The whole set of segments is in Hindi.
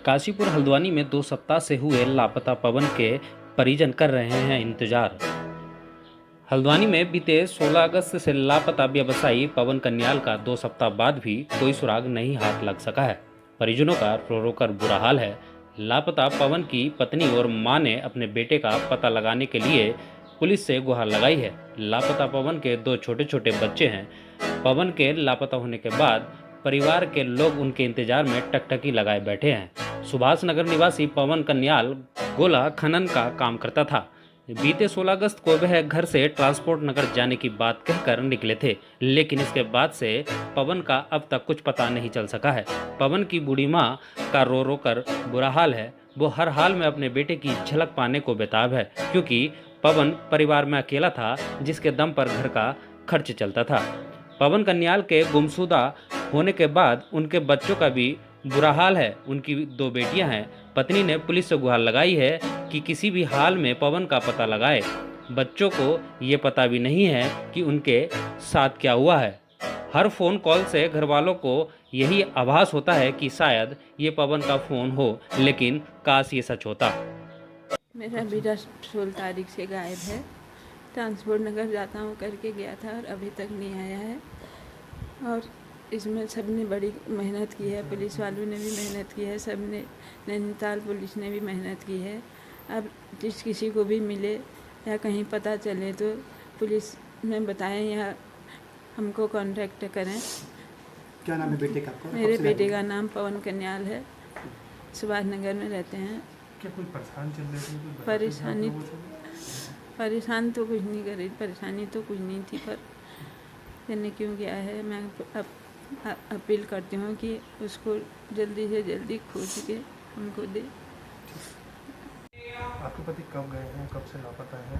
काशीपुर हल्द्वानी में 2 सप्ताह से हुए लापता पवन के परिजन कर रहे हैं इंतजार। हल्द्वानी में बीते 16 अगस्त से लापता व्यवसायी पवन कन्याल का 2 सप्ताह बाद भी कोई सुराग नहीं हाथ लग सका है। परिजनों का रो रो कर बुरा हाल है। लापता पवन की पत्नी और मां ने अपने बेटे का पता लगाने के लिए पुलिस से गुहार लगाई है। लापता पवन के 2 छोटे छोटे बच्चे हैं। पवन के लापता होने के बाद परिवार के लोग उनके इंतजार में टकटकी लगाए बैठे हैं। सुभाष नगर निवासी पवन कन्याल गोला खनन का काम करता था। बीते 16 अगस्त को वह घर से ट्रांसपोर्ट नगर जाने की बात कहकर निकले थे, लेकिन इसके बाद से पवन का अब तक कुछ पता नहीं चल सका है। पवन की बूढ़ी मां का रो रो कर बुरा हाल है। वो हर हाल में अपने बेटे की झलक पाने को बेताब है, क्योंकि पवन परिवार में अकेला था जिसके दम पर घर का खर्च चलता था। पवन कन्याल के गुमशुदा होने के बाद उनके बच्चों का भी बुरा हाल है। उनकी 2 बेटियां हैं। पत्नी ने पुलिस से गुहार लगाई है कि किसी भी हाल में पवन का पता लगाए। बच्चों को ये पता भी नहीं है कि उनके साथ क्या हुआ है। हर फोन कॉल से घर वालों को यही आभास होता है कि शायद ये पवन का फोन हो, लेकिन काश ये सच होता। मेरा बेटा 16 तारीख से गायब है। ट्रांसपोर्ट नगर जाता हूँ करके गया था और अभी तक नहीं आया है। और इसमें सबने बड़ी मेहनत की है, पुलिस वालों ने भी मेहनत की है, सबने, नैनीताल पुलिस ने भी मेहनत की है। अब जिस किसी को भी मिले या कहीं पता चले तो पुलिस में बताएं या हमको कांटेक्ट करें। क्या नाम है बेटे का आपका? मेरे बेटे का नाम पवन कन्याल है। सुभाष नगर में रहते हैं। क्या कोई परेशान चल रही थी? परेशान तो कुछ नहीं कर रही, परेशानी तो कुछ नहीं थी, पर मैंने क्यों गया है। मैं अपील करती हूँ कि उसको जल्दी से जल्दी खोज के हमको दे। आपके पति कब गए हैं, कब से लापता है?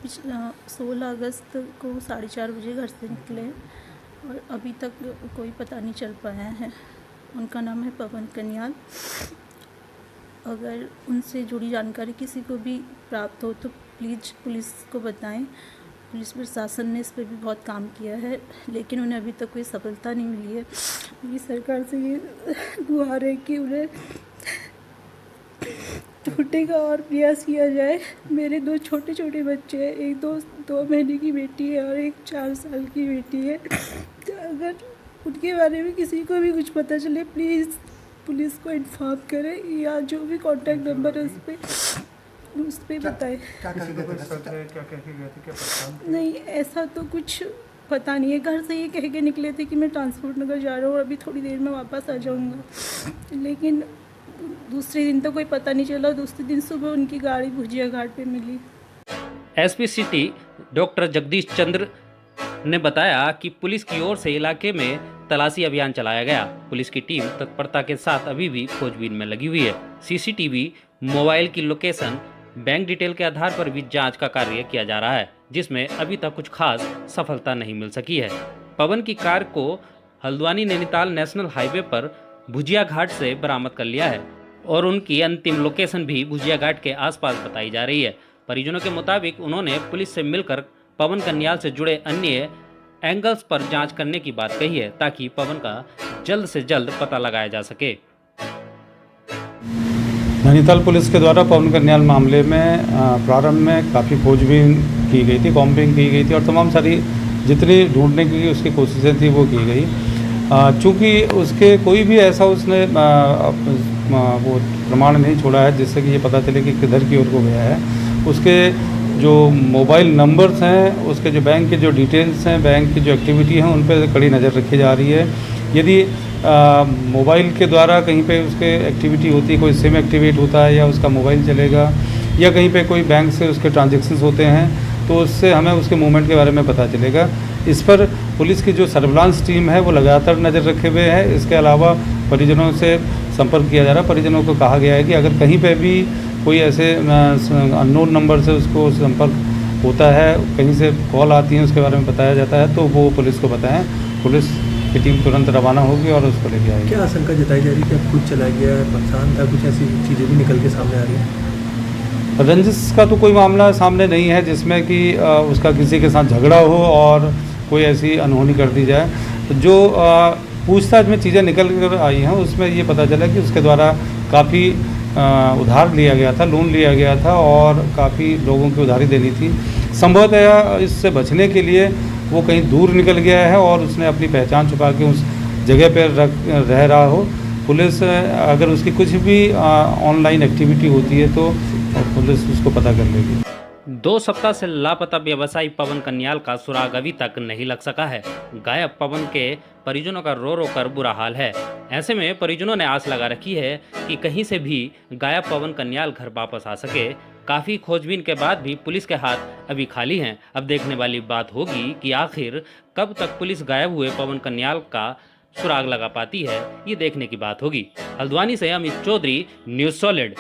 पिछला 16 अगस्त को 4:30 बजे घर से निकले और अभी तक कोई पता नहीं चल पाया है। उनका नाम है पवन कन्याल। अगर उनसे जुड़ी जानकारी किसी को भी प्राप्त हो तो प्लीज़ पुलिस को बताएं। पुलिस प्रशासन ने इस पर भी बहुत काम किया है, लेकिन उन्हें अभी तक कोई सफलता नहीं मिली है। मेरी सरकार से ये गुहार है कि उन्हें ढूंढने का और प्रयास किया जाए। मेरे 2 छोटे छोटे बच्चे हैं, एक 2 महीने की बेटी है और एक 4 साल की बेटी है। तो अगर उनके बारे में किसी को भी कुछ पता चले प्लीज़ पुलिस को इन्फॉर्म करें या जो भी कॉन्टैक्ट नंबर है उस पर बताएं। नहीं, ऐसा तो कुछ पता नहीं है। घर से ये कह के निकले थे कि मैं ट्रांसपोर्ट नगर जा रहा हूँ और अभी थोड़ी देर में वापस आ जाऊँगा, लेकिन दूसरे दिन तो कोई पता नहीं चला। दूसरे दिन सुबह उनकी गाड़ी भुजिया घाट पे मिली। एसपी सिटी डॉक्टर जगदीश चंद्र ने बताया कि पुलिस की ओर से इलाके में तलाशी अभियान चलाया गया। पुलिस की टीम तत्परता के साथ अभी भी खोजबीन में लगी हुई है। सीसीटीवी, मोबाइल की लोकेशन, बैंक डिटेल के आधार पर भी जांच का कार्य किया जा रहा है, जिसमें अभी तक कुछ खास सफलता नहीं मिल सकी है। पवन की कार को हल्द्वानी नैनीताल नेशनल हाईवे पर भुजिया घाट से बरामद कर लिया है और उनकी अंतिम लोकेशन भी भुजिया घाट के आसपास बताई जा रही है। परिजनों के मुताबिक उन्होंने पुलिस से मिलकर पवन कन्याल से जुड़े अन्य एंगल्स पर जांच करने की बात कही है, ताकि पवन का जल्द से जल्द पता लगाया जा सके। नैनीताल पुलिस के द्वारा पवन कन्याल मामले में प्रारंभ में काफ़ी खोजबीन की गई थी, कॉम्बिंग की गई थी और तमाम सारी जितनी ढूंढने की उसकी कोशिशें थी वो की गई। चूँकि उसके कोई भी ऐसा उसने वो प्रमाण नहीं छोड़ा है जिससे कि ये पता चले कि किधर की ओर को गया है। उसके जो मोबाइल नंबर्स हैं, उसके जो बैंक के जो डिटेल्स हैं, बैंक की जो एक्टिविटी हैं, उन पर कड़ी नज़र रखी जा रही है। यदि मोबाइल के द्वारा कहीं पे उसके एक्टिविटी होती है, कोई सिम एक्टिवेट होता है या उसका मोबाइल चलेगा या कहीं पे कोई बैंक से उसके ट्रांजैक्शंस होते हैं, तो उससे हमें उसके मूवमेंट के बारे में पता चलेगा। इस पर पुलिस की जो सर्विलांस टीम है वो लगातार नज़र रखे हुए है। इसके अलावा परिजनों से संपर्क किया जा रहा है। परिजनों को कहा गया है कि अगर कहीं पे भी कोई ऐसे अननोन नंबर से उसको संपर्क होता है, कहीं से कॉल आती है, उसके बारे में बताया जाता है, तो वो पुलिस को बताएं। पुलिस की टीम तुरंत रवाना होगी और उसको लेके आएगी। क्या आशंका जताई जा रही है कि अब खुद चला गया है, परेशान था, कुछ ऐसी चीज़ें भी निकल के सामने आ रही हैं? रंजिश का तो कोई मामला सामने नहीं है जिसमें कि उसका किसी के साथ झगड़ा हो और कोई ऐसी अनहोनी कर दी जाए। तो जो पूछताछ में चीज़ें निकल कर आई हैं, उसमें ये पता चला कि उसके द्वारा काफ़ी उधार लिया गया था, लोन लिया गया था और काफ़ी लोगों की उधारी देनी थी। संभवतः इससे बचने के लिए वो कहीं दूर निकल गया है और उसने अपनी पहचान छुपा के उस जगह पर रह रहा हो। पुलिस अगर उसकी कुछ भी ऑनलाइन एक्टिविटी होती है तो पुलिस उसको पता कर लेगी। 2 सप्ताह से लापता व्यवसायी पवन कन्याल का सुराग अभी तक नहीं लग सका है। गायब पवन के परिजनों का रो रो कर बुरा हाल है। ऐसे में परिजनों ने आस लगा रखी है कि कहीं से भी गायब पवन कन्याल घर वापस आ सके। काफ़ी खोजबीन के बाद भी पुलिस के हाथ अभी खाली हैं। अब देखने वाली बात होगी कि आखिर कब तक पुलिस गायब हुए पवन कन्याल का सुराग लगा पाती है, ये देखने की बात होगी। हल्द्वानी से अमित चौधरी, न्यूज़ सॉलिड।